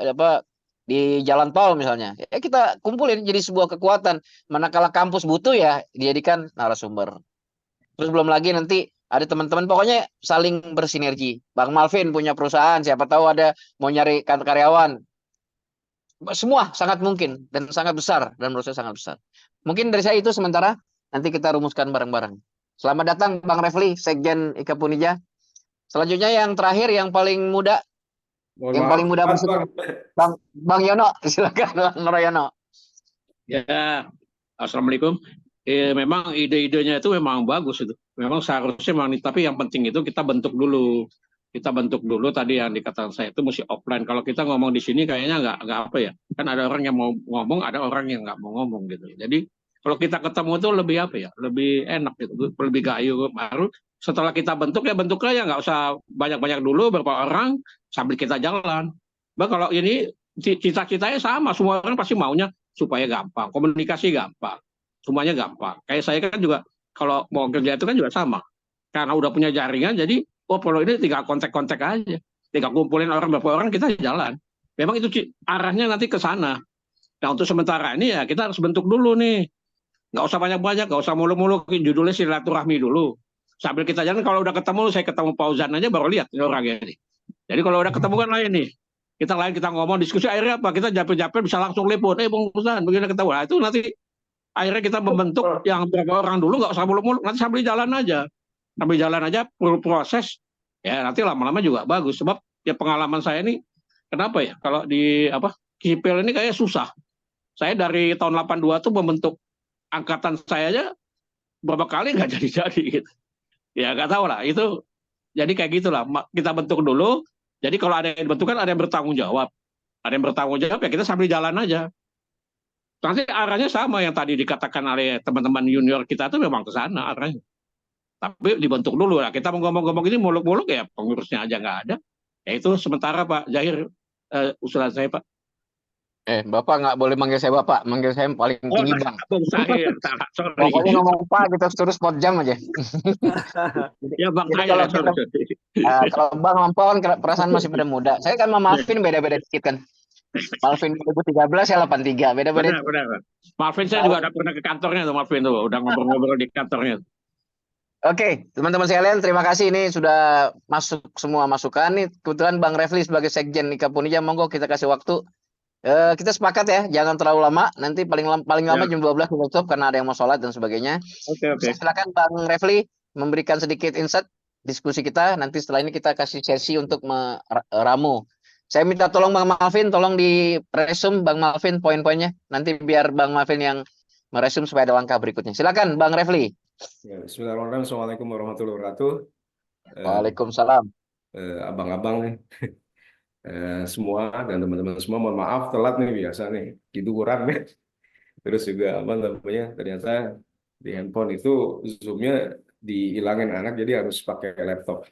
di jalan tol misalnya. Ya kita kumpulin jadi sebuah kekuatan. Manakala kampus butuh ya dijadikan narasumber. Terus belum lagi nanti ada teman-teman pokoknya saling bersinergi. Bang Malvin punya perusahaan, siapa tahu ada mau nyari karyawan. Semua sangat mungkin dan sangat besar dan menurut saya sangat besar. Mungkin dari saya itu sementara, nanti kita rumuskan bareng-bareng. Selamat datang Bang Refli, Sekjen IKA Punija. Selanjutnya yang terakhir yang paling muda, Mohon yang maaf, paling muda bersuara, Bang Yono, silakan Bang Yono. ya, Assalamualaikum. Memang ide-idenya itu memang bagus itu. Memang seharusnya memang, tapi yang penting itu kita bentuk dulu. Kita bentuk dulu tadi yang dikatakan saya itu mesti offline. Kalau kita ngomong di sini kayaknya nggak apa ya. Kan ada orang yang mau ngomong, ada orang yang nggak mau ngomong gitu. Jadi kalau kita ketemu itu lebih apa ya? Lebih enak gitu, lebih gayu. Baru setelah kita bentuk ya bentuk aja, nggak usah banyak-banyak dulu berapa orang sambil kita jalan. Bah kalau ini cita-citanya sama, semua orang pasti maunya supaya gampang, komunikasi gampang, semuanya gampang. Kayak saya kan juga kalau mau kerja itu kan juga sama. Karena udah punya jaringan, jadi oh kalau ini tinggal kontak-kontak aja, tinggal kumpulin orang berapa orang kita jalan. Memang itu arahnya nanti ke sana. Nah untuk sementara ini ya kita harus bentuk dulu nih, nggak usah banyak-banyak, nggak usah mulu-mulu, judulnya silaturahmi dulu. Sambil kita jalan, kalau udah ketemu, saya ketemu Fauzan aja baru lihat ini orangnya nih. Jadi kalau udah ketemu kan lain nih. Kita ngomong diskusi akhirnya apa? Kita japir-japir bisa langsung telepon, Bang Fauzan, begini ketemu. Nah, itu nanti akhirnya kita membentuk yang berapa orang dulu, nggak usah mulu-mulu, nanti sambil jalan aja. Sambil jalan aja proses, ya nanti lama-lama juga bagus. Sebab ya pengalaman saya ini, kenapa ya? Kalau di Kipil ini kayak susah. Saya dari tahun 82 tuh membentuk angkatan saya aja berapa kali nggak jadi-jadi gitu. Ya nggak tahu lah, itu jadi kayak gitulah. Kita bentuk dulu, jadi kalau ada yang dibentukkan ada yang bertanggung jawab. Ada yang bertanggung jawab ya kita sambil jalan aja. Nanti arahnya sama yang tadi dikatakan oleh teman-teman junior kita tuh memang ke sana arahnya. Tapi dibentuk dulu lah. Kita mau ngomong-ngomong ini muluk-muluk ya pengurusnya aja nggak ada. Ya itu sementara Pak Zahir usulan saya Pak. Bapak nggak boleh manggil saya Bapak, manggil saya paling tinggi Bang. Bang Zahir, sorry. Pokoknya ngomong Pak kita terus 4 jam aja. Ya Bang Jadi Zahir, kalau Bang Lampau kan perasaan masih muda. Saya kan sama Malvin beda-beda dikit kan. Malvin 2013 ya 83, beda-beda. Benar. Malvin saya juga ada pernah ke kantornya tuh Malvin tuh, udah ngobrol-ngobrol di kantornya. Oke, teman-teman sekalian, terima kasih ini sudah masuk semua masukan nih. Kebetulan Bang Refli sebagai Sekjen IKA Punija, monggo kita kasih waktu. Kita sepakat ya, jangan terlalu lama. Nanti paling lama jam 12 kita tutup karena ada yang mau sholat dan sebagainya. Oke. Silakan Bang Refli memberikan sedikit insight diskusi kita. Nanti setelah ini kita kasih sesi untuk meramu. Saya minta tolong Bang Malvin, tolong di resume Bang Malvin poin-poinnya. Nanti biar Bang Malvin yang meresume supaya ada langkah berikutnya. Silakan Bang Refli. Ya, bismillahirrahmanirrahim. Assalamualaikum warahmatullahi wabarakatuh. Waalaikumsalam. Abang-abang nih, semua dan teman-teman semua, mohon maaf telat nih, biasa nih tiduran nih. Terus juga apa namanya, ternyata di handphone itu zoomnya dihilangin anak, jadi harus pakai laptop.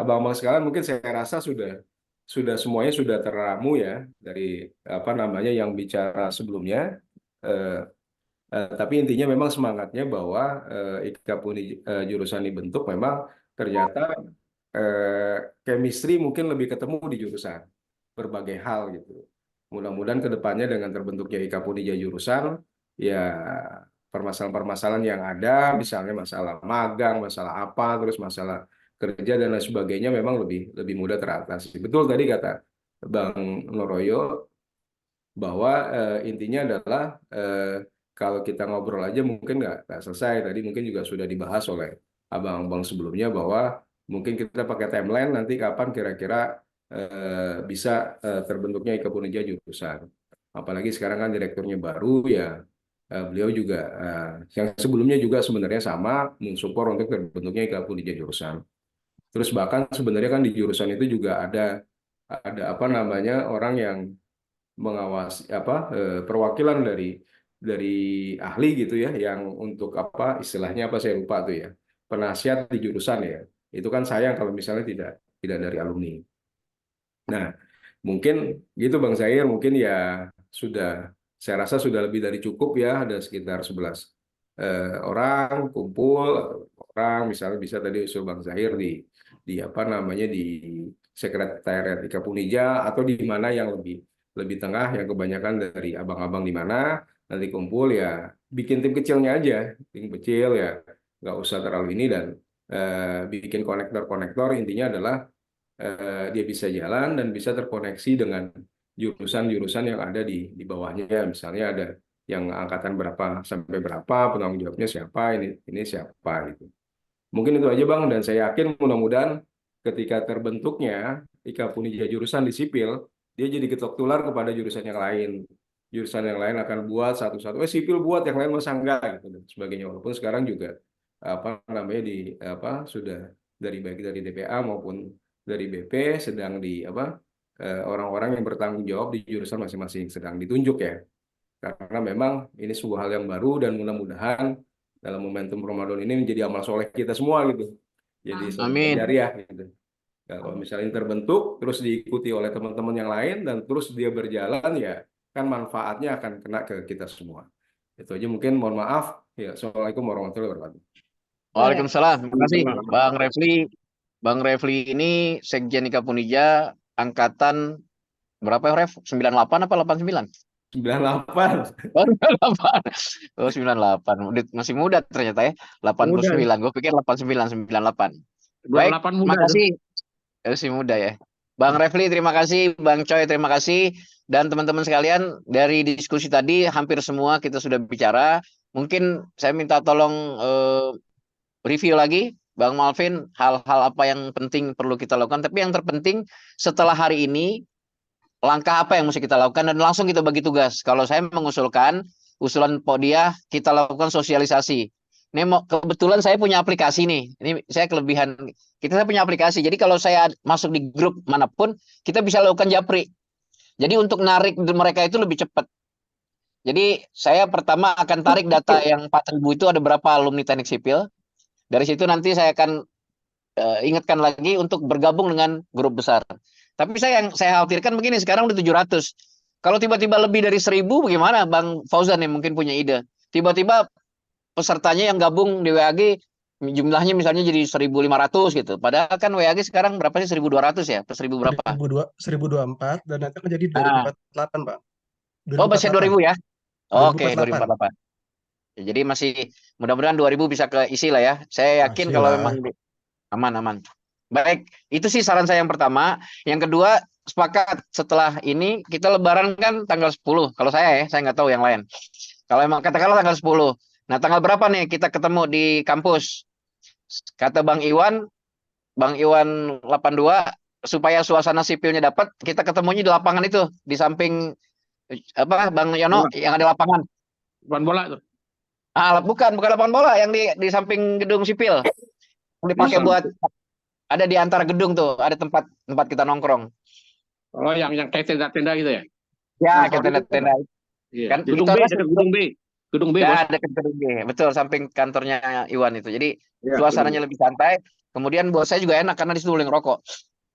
Abang-abang sekalian, mungkin saya rasa sudah semuanya sudah teramu ya dari apa namanya yang bicara sebelumnya. Tapi intinya memang semangatnya bahwa IKA jurusan dibentuk memang ternyata chemistry mungkin lebih ketemu di jurusan berbagai hal gitu. Mudah-mudahan kedepannya dengan terbentuknya IKA Punija jurusan ya permasalahan-permasalahan yang ada, misalnya masalah magang, masalah apa, terus masalah kerja dan lain sebagainya memang lebih mudah teratasi. Betul tadi kata Bang Noroyo bahwa intinya adalah kalau kita ngobrol aja mungkin nggak selesai. Tadi mungkin juga sudah dibahas oleh abang-abang sebelumnya bahwa mungkin kita pakai timeline nanti kapan kira-kira bisa terbentuknya IKA Punija jurusan. Apalagi sekarang kan direkturnya baru ya, beliau juga yang sebelumnya juga sebenarnya sama mensupport untuk terbentuknya IKA Punija jurusan. Terus bahkan sebenarnya kan di jurusan itu juga ada apa namanya orang yang mengawasi perwakilan dari ahli gitu ya, yang untuk apa istilahnya apa saya lupa tuh ya, penasihat di jurusan ya. Itu kan sayang kalau misalnya tidak dari alumni. Nah, mungkin gitu Bang Zair, mungkin ya saya rasa sudah lebih dari cukup ya, ada sekitar 11 orang kumpul, orang misalnya bisa tadi usul Bang Zahir di apa namanya di sekretariat IKA Punija atau di mana yang lebih tengah yang kebanyakan dari abang-abang di mana nanti kumpul ya bikin tim kecilnya aja, tim kecil ya nggak usah terlalu ini dan bikin konektor-konektor intinya adalah dia bisa jalan dan bisa terkoneksi dengan jurusan-jurusan yang ada di bawahnya. Misalnya ada yang angkatan berapa sampai berapa, penanggung jawabnya siapa, ini siapa gitu. Mungkin itu aja Bang, dan saya yakin mudah-mudahan ketika terbentuknya IKA Punija jurusan di sipil, dia jadi ketok tular kepada jurusan yang lain. Jurusan yang lain akan buat satu-satu, sipil buat, yang lain masa enggak gitu dan sebagainya. Walaupun sekarang juga apa namanya sudah dari baik dari DPA maupun dari BP sedang di orang-orang yang bertanggung jawab di jurusan masing-masing sedang ditunjuk ya. Karena memang ini sebuah hal yang baru dan mudah-mudahan dalam momentum Ramadan ini menjadi amal soleh kita semua gitu. Jadi Amin. jariah gitu. Kalau misalnya terbentuk terus diikuti oleh teman-teman yang lain dan terus dia berjalan ya kan manfaatnya akan kena ke kita semua. Itu aja mungkin, mohon maaf. Ya, Assalamualaikum warahmatullahi wabarakatuh. Waalaikumsalam. Terima kasih Bang Refli. Bang Refli ini Sekjen IKA Punija angkatan berapa ya Ref? 98 apa 89? 98. Oh, 98. Oh, 98. Masih muda ternyata ya. 89. Gue pikir 89, 98. Baik, 28 muda terima kasih. Masih muda ya. Bang Refli, terima kasih. Bang Choi, terima kasih. Dan teman-teman sekalian, dari diskusi tadi hampir semua kita sudah bicara. Mungkin saya minta tolong review lagi, Bang Malvin, hal-hal apa yang penting perlu kita lakukan. Tapi yang terpenting setelah hari ini, langkah apa yang mesti kita lakukan dan langsung kita bagi tugas. Kalau saya mengusulkan usulan Podia, kita lakukan sosialisasi. Ini kebetulan saya punya aplikasi nih. Ini saya kelebihan. Saya punya aplikasi. Jadi kalau saya masuk di grup manapun, kita bisa lakukan japri. Jadi untuk narik mereka itu lebih cepat. Jadi saya pertama akan tarik data yang 4.000 itu ada berapa alumni teknik sipil. Dari situ nanti saya akan ingatkan lagi untuk bergabung dengan grup besar. Tapi yang saya khawatirkan begini, sekarang udah 700. Kalau tiba-tiba lebih dari 1.000 bagaimana Bang Fauzan yang mungkin punya ide? Tiba-tiba pesertanya yang gabung di WAG jumlahnya misalnya jadi 1.500 gitu. Padahal kan WAG sekarang berapa sih? 1.200 ya? 1.000 berapa? 1024 dan nanti akan jadi 2048, Bang. Oh, masih 2.000 ya? Oke, 2048. 2048. Jadi masih mudah-mudahan 2.000 bisa keisi lah ya. Saya yakin kalau memang aman-aman. Baik, itu sih saran saya yang pertama. Yang kedua, sepakat setelah ini kita lebaran kan tanggal 10. Kalau saya nggak tahu yang lain. Kalau emang katakanlah tanggal 10. Nah, tanggal berapa nih kita ketemu di kampus? Kata Bang Iwan 82, supaya suasana sipilnya dapat, kita ketemunya di lapangan itu, di samping Bang Yono yang ada lapangan. Lapangan bola itu. Bukan lapangan bola, yang di samping gedung sipil. Dipakai buat ada di antara gedung tuh, ada tempat kita nongkrong. Oh, yang kayak tenda-tenda gitu ya? Ya, kayak tenda-tenda. Iya. Kan Gedung B, gedung B. Gedung B, ya, Bos. dekat gedung B. Betul, samping kantornya Iwan itu. Jadi suasananya lebih santai. Kemudian buat saya juga enak karena di situ boleh ngerokok.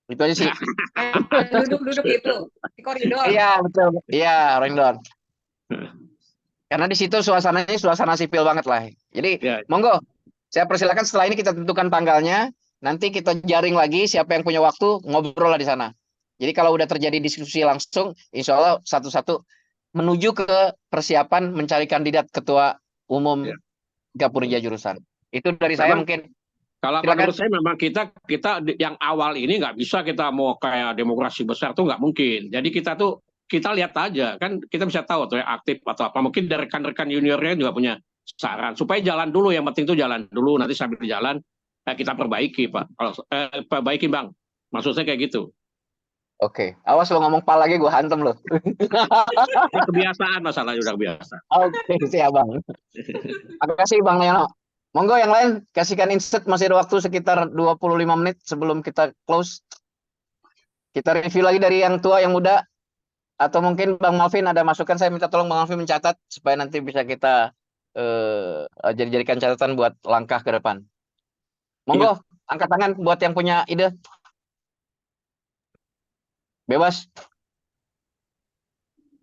Itu aja sih. Duduk-duduk itu di koridor. Iya, betul. Iya, ringdown. Karena di situ suasananya suasana sipil banget lah. Jadi, monggo. Saya persilakan setelah ini kita tentukan tanggalnya. Nanti kita jaring lagi siapa yang punya waktu, ngobrol lah di sana. Jadi kalau udah terjadi diskusi langsung, insya Allah satu-satu menuju ke persiapan mencari kandidat ketua umum IKA Punija jurusan. Itu dari saya mungkin. Kalau menurut saya memang kita yang awal ini nggak bisa kita mau kayak demokrasi besar tuh nggak mungkin. Jadi kita lihat aja kan, kita bisa tahu tuh ya aktif atau apa. Mungkin dari rekan-rekan juniornya juga punya saran supaya jalan dulu. Yang penting tuh jalan dulu, nanti sambil jalan kita perbaiki Pak. Kalau perbaiki Bang, maksud saya kayak gitu. Oke, awas lo ngomong pal lagi gue hantem lo. Kebiasaan masalahnya, udah biasa. Oke, siap Bang. Terima kasih Bang Leono. Monggo yang lain kasihkan insert, masih ada waktu sekitar 25 menit sebelum kita close. Kita review lagi dari yang tua, yang muda. Atau mungkin Bang Malvin ada masukan, saya minta tolong Bang Malvin mencatat supaya nanti bisa kita jadikan catatan buat langkah ke depan. Monggo, angkat tangan buat yang punya ide. Bebas.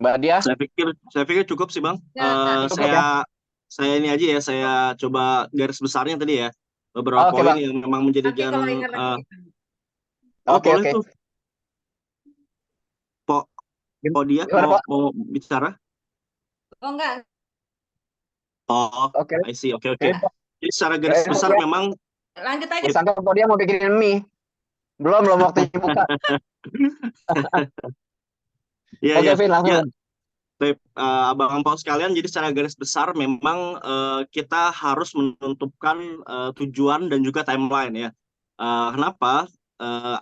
Mbak Dia. Saya pikir cukup sih Bang. Saya ini aja ya, saya coba garis besarnya tadi ya. Beberapa poin yang memang menjadikan Oke. Dia Gimana, Pak? mau bicara? Oh enggak, Oh, Oke. I see. Oke. Ini Jadi secara garis besar dia memang lanjut aja. disangka kalau dia mau bikinin mie. Belum waktunya buka. ya Oke, Vin, langsung. ya. Abang-abang sekalian, jadi secara garis besar memang kita harus menentukan tujuan dan juga timeline ya. Kenapa?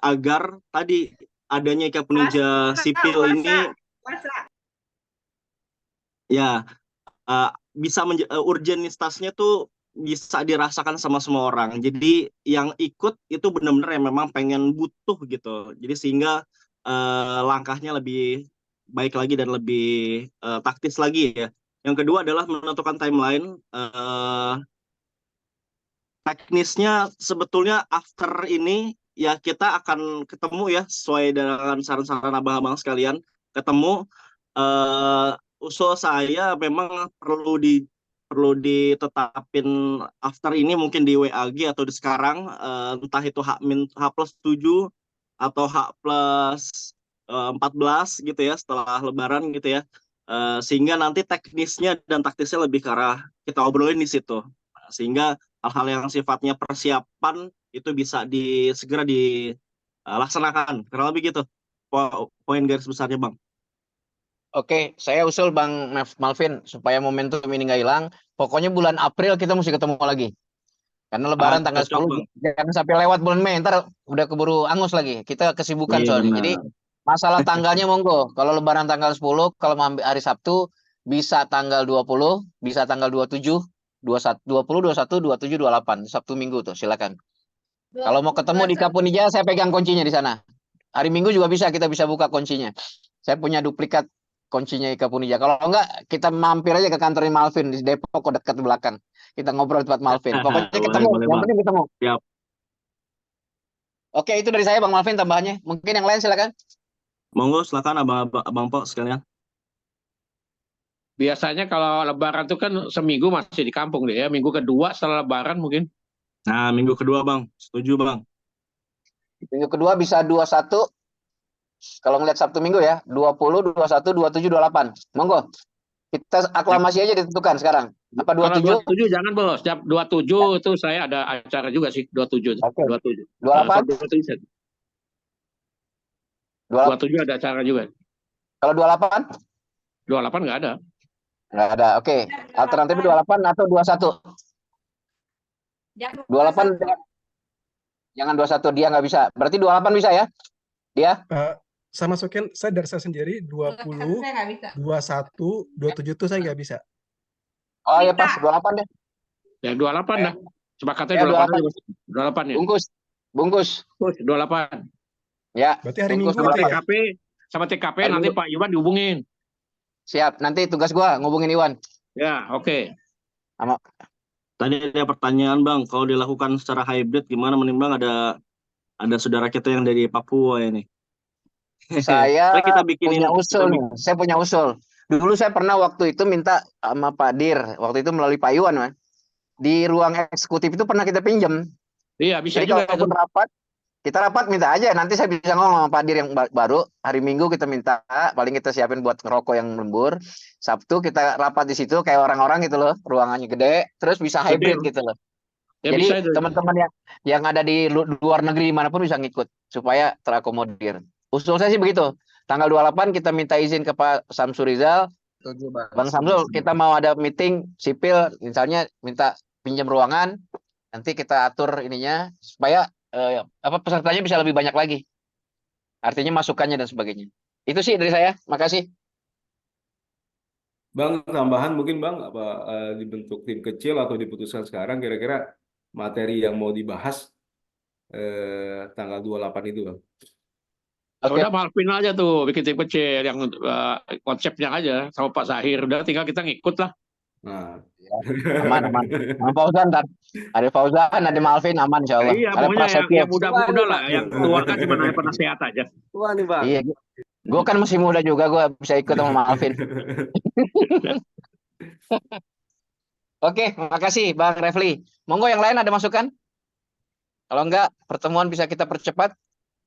Agar tadi adanya Ika Punija Sipil ini ya bisa urgenitasnya tuh bisa dirasakan sama semua orang. Jadi yang ikut itu benar-benar yang memang pengen butuh gitu. Jadi sehingga langkahnya lebih baik lagi dan lebih taktis lagi ya. Yang kedua adalah menentukan timeline. Teknisnya sebetulnya after ini ya kita akan ketemu ya sesuai dengan saran-saran abang-abang sekalian. Ketemu usul saya memang perlu ditetapin after ini mungkin di WAG atau di sekarang, entah itu H+7 atau H+14 gitu ya setelah Lebaran gitu ya. Sehingga nanti teknisnya dan taktisnya lebih ke arah kita obrolin di situ. Sehingga hal-hal yang sifatnya persiapan itu bisa segera dilaksanakan. Kurang lebih gitu poin garis besarnya, Bang. Oke, saya usul Bang Malvin supaya momentum ini nggak hilang. Pokoknya bulan April kita mesti ketemu lagi. Karena Lebaran tanggal Cocok, 10, Bang. jangan sampai lewat bulan Mei. Ntar udah keburu angus lagi. Kita kesibukan Iya, soalnya. benar. Jadi masalah tanggalnya monggo. Kalau Lebaran tanggal 10, kalau mau ambil hari Sabtu, bisa tanggal 20, bisa tanggal 27, 21, 20, 21, 27, 28. Sabtu Minggu tuh, silakan. Kalau mau ketemu di Kapunija, saya pegang kuncinya di sana. Hari Minggu juga bisa, kita bisa buka kuncinya. Saya punya duplikat kuncinya Ika Punija. Kalau enggak, kita mampir aja ke kantornya Malvin di Depok, kok dekat belakang. Kita ngobrol di tempat Malvin. Pokoknya ketemu, Boleh, yang Bang. penting ketemu. Siap. Oke, itu dari saya Bang Malvin tambahannya. Mungkin yang lain silakan. Monggo silakan abang Pok sekalian. Biasanya kalau Lebaran itu kan seminggu masih di kampung deh ya. Minggu kedua setelah Lebaran mungkin. Nah, minggu kedua, Bang. Setuju, Bang. Minggu kedua bisa 21. Kalau ngeliat Sabtu Minggu ya, 20, 21, 27, 28. Monggo. Kita aklamasi aja ditentukan sekarang. Apa Kalau 27? 27 jangan bos. 27 itu saya ada acara juga sih. 27. Oke. 27. 28? 27 ada acara juga. Kalau 28? 28 nggak ada. Nggak ada. Oke. Alternatifnya 28 atau 21? 28 jangan 21, dia nggak bisa. Berarti 28 bisa ya? Dia? Saya masukin, saya dari saya sendiri 20, 21, 27 itu saya nggak bisa. Oh ya pas 28 deh. Ya 28 dah. Sepakatnya Ya, 28 aja. 28 ya. Bungkus. 28. Ya. Berarti hari bungkus Minggu itu ya? Sama TKP Hari nanti Minggu. Pak Iwan dihubungin. Siap. Nanti tugas gua ngubungin Iwan. Ya, oke. Tadi ada pertanyaan, Bang. Kalau dilakukan secara hybrid gimana? Menimbang ada saudara kita yang dari Papua ini. Saya kita bikinin punya usul nih. Saya punya usul. Dulu saya pernah waktu itu minta sama Pak Dir, waktu itu melalui Pak Iwan, Man. Di ruang eksekutif itu pernah kita pinjam. Iya, bisa Jadi juga kalaupun itu. rapat, kita rapat minta aja. Nanti saya bisa ngomong sama Pak Dir yang baru. Hari Minggu kita minta, paling kita siapin buat ngerokok yang lembur. Sabtu kita rapat di situ kayak orang-orang gitu loh, ruangannya gede, terus bisa hybrid gitu loh. Ya, Jadi bisa itu. teman-teman yang ada di luar negeri manapun bisa ngikut supaya terakomodir. Usul saya sih begitu. Tanggal 28 kita minta izin ke Pak Samsul Rizal. Bang Samsul, kita mau ada meeting sipil, misalnya minta pinjam ruangan, nanti kita atur ininya supaya pesertanya bisa lebih banyak lagi. Artinya masukannya dan sebagainya. Itu sih dari saya. Makasih. Bang, tambahan mungkin Bang, dibentuk tim kecil atau diputuskan sekarang kira-kira materi yang mau dibahas tanggal 28 itu Bang. Udah Malvin aja tuh bikin tim kecil yang konsepnya aja sama Pak Zahir. Udah tinggal kita ngikut lah. Nah. Aman. Sama Fauzan kan. Ada Fauzan, ada Malvin, aman insya Allah. Iya, Ada pokoknya Prasetyo. yang muda-muda lah. Yang tua kan cuma nanya penasehat aja. Wah nih Bang. Iya, gue kan masih muda juga, gue bisa ikut sama Malvin. Oke, makasih Bang Refli. Monggo yang lain ada masukan? Kalau enggak, pertemuan bisa kita percepat.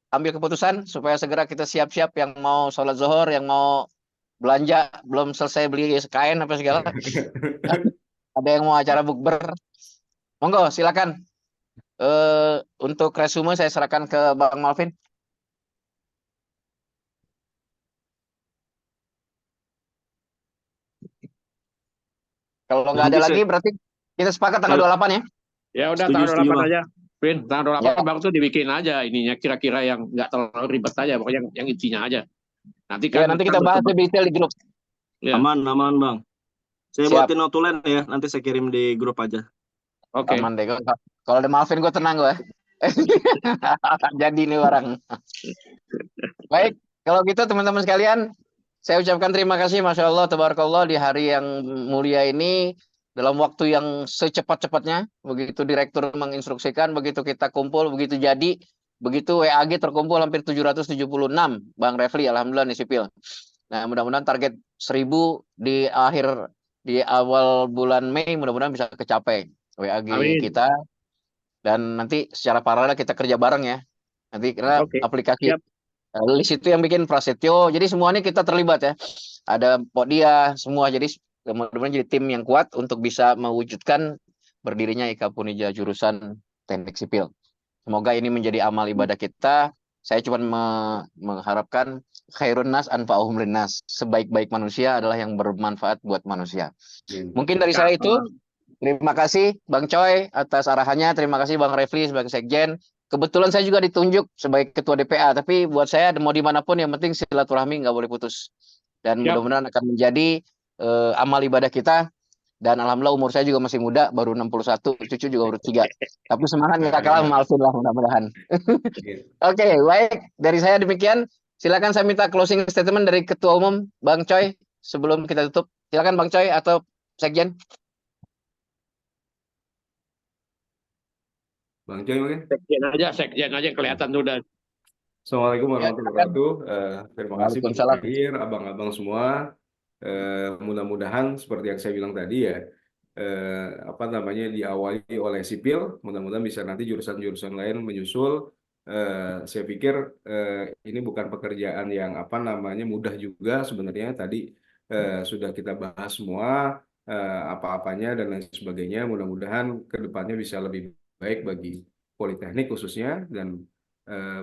ambil keputusan supaya segera kita siap-siap yang mau sholat zuhur, yang mau belanja, belum selesai beli kain apa segala. Ada yang mau acara bukber. Monggo, silakan. Untuk resume saya serahkan ke Bang Malvin. Kalau nggak ada Nanti lagi saya berarti kita sepakat tanggal 28 ya. Ya udah setuju, tanggal setuju 28 Bang. aja. Win, tanggal Ya. 28 Bang tuh dibikin aja ininya kira-kira yang nggak terlalu ribet aja, pokoknya yang intinya aja. Nanti Ya, kan nanti kita bahas lebih detail di grup. ya. Aman, aman Bang. Saya Siap. buatin notulen ya, nanti saya kirim di grup aja. Oke. Aman deh. Kalau ada Malvin gue tenang gue. Jadi ini orang. Baik, kalau gitu teman-teman sekalian, saya ucapkan terima kasih, Masya Allah, Tabarakallah, di hari yang mulia ini, dalam waktu yang secepat-cepatnya, begitu direktur menginstruksikan, begitu kita kumpul, begitu jadi, begitu WAG terkumpul hampir 776, Bang Refli, Alhamdulillah nih sipil. Nah, mudah-mudahan target 1000 di awal bulan Mei, mudah-mudahan bisa kecapai WAG Amin. kita, dan nanti secara paralel kita kerja bareng ya. Nanti karena Oke. aplikasi Siap. list itu yang bikin Prasetyo, jadi semuanya kita terlibat ya. Ada Podia semua, jadi mudah-mudahan jadi tim yang kuat untuk bisa mewujudkan berdirinya IKA Punija jurusan Teknik Sipil. Semoga ini menjadi amal ibadah kita. Saya cuma mengharapkan khairun nas anfa'uhum linnas. Sebaik-baik manusia adalah yang bermanfaat buat manusia. Mungkin dari saya itu. Terima kasih Bang Choi atas arahannya. Terima kasih Bang Refli sebagai sekjen. Kebetulan saya juga ditunjuk sebagai ketua DPA. Tapi buat saya mau dimanapun yang penting silaturahmi nggak boleh putus. Dan Siap. mudah-mudahan akan menjadi amal ibadah kita. Dan alhamdulillah umur saya juga masih muda, baru 61, cucu juga baru 3. Tapi semangat nggak kalah Malvin lah mudah-mudahan. Oke, baik. Dari saya demikian. Silakan saya minta closing statement dari Ketua Umum Bang Choi sebelum kita tutup. Silakan Bang Choi atau sekjen. Bang Joy mungkin. Sekjen aja kelihatan tuh udah. Assalamualaikum warahmatullahi wabarakatuh. Terima kasih Bang Waalaikumsalam. Zahir, abang-abang semua. Mudah-mudahan seperti yang saya bilang tadi ya, apa namanya diawali oleh sipil. Mudah-mudahan bisa nanti jurusan-jurusan lain menyusul. Saya pikir ini bukan pekerjaan yang apa namanya mudah juga sebenarnya. Tadi sudah kita bahas semua apa-apanya dan lain sebagainya. Mudah-mudahan kedepannya bisa lebih baik bagi Politeknik khususnya dan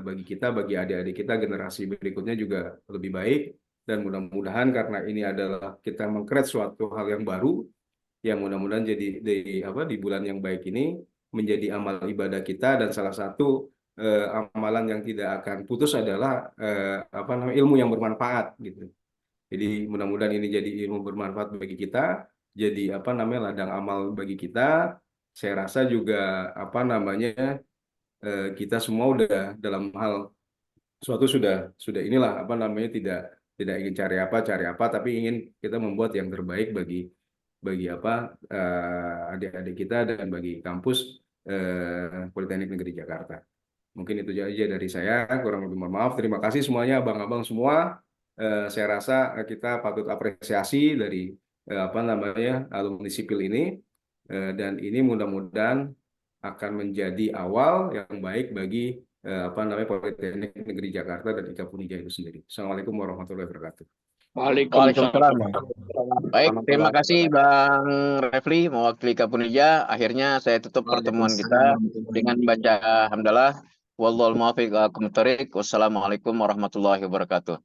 bagi kita, bagi adik-adik kita, generasi berikutnya juga lebih baik. Dan mudah-mudahan karena ini adalah kita meng-create suatu hal yang baru, yang mudah-mudahan jadi di bulan yang baik ini menjadi amal ibadah kita, dan salah satu amalan yang tidak akan putus adalah ilmu yang bermanfaat gitu. Jadi mudah-mudahan ini jadi ilmu bermanfaat bagi kita, jadi ladang amal bagi kita. Saya rasa juga kita semua udah dalam hal suatu sudah inilah tidak ingin cari apa tapi ingin kita membuat yang terbaik bagi adik-adik kita dan bagi kampus Politeknik Negeri Jakarta. Mungkin itu aja dari saya, kurang lebih mohon maaf. Terima kasih semuanya abang-abang semua. Saya rasa kita patut apresiasi dari alumni sipil ini, dan ini mudah-mudahan akan menjadi awal yang baik bagi Politeknik Negeri Jakarta dan IKA Punija itu sendiri. Assalamualaikum warahmatullahi wabarakatuh. Waalaikumsalam. Baik, terima kasih Bang Refli mewakili IKA Punija. Akhirnya saya tutup pertemuan kita dengan baca hamdalah. Wallahul muwaffiq ila aqwamit thoriq. Wassalamualaikum warahmatullahi wabarakatuh.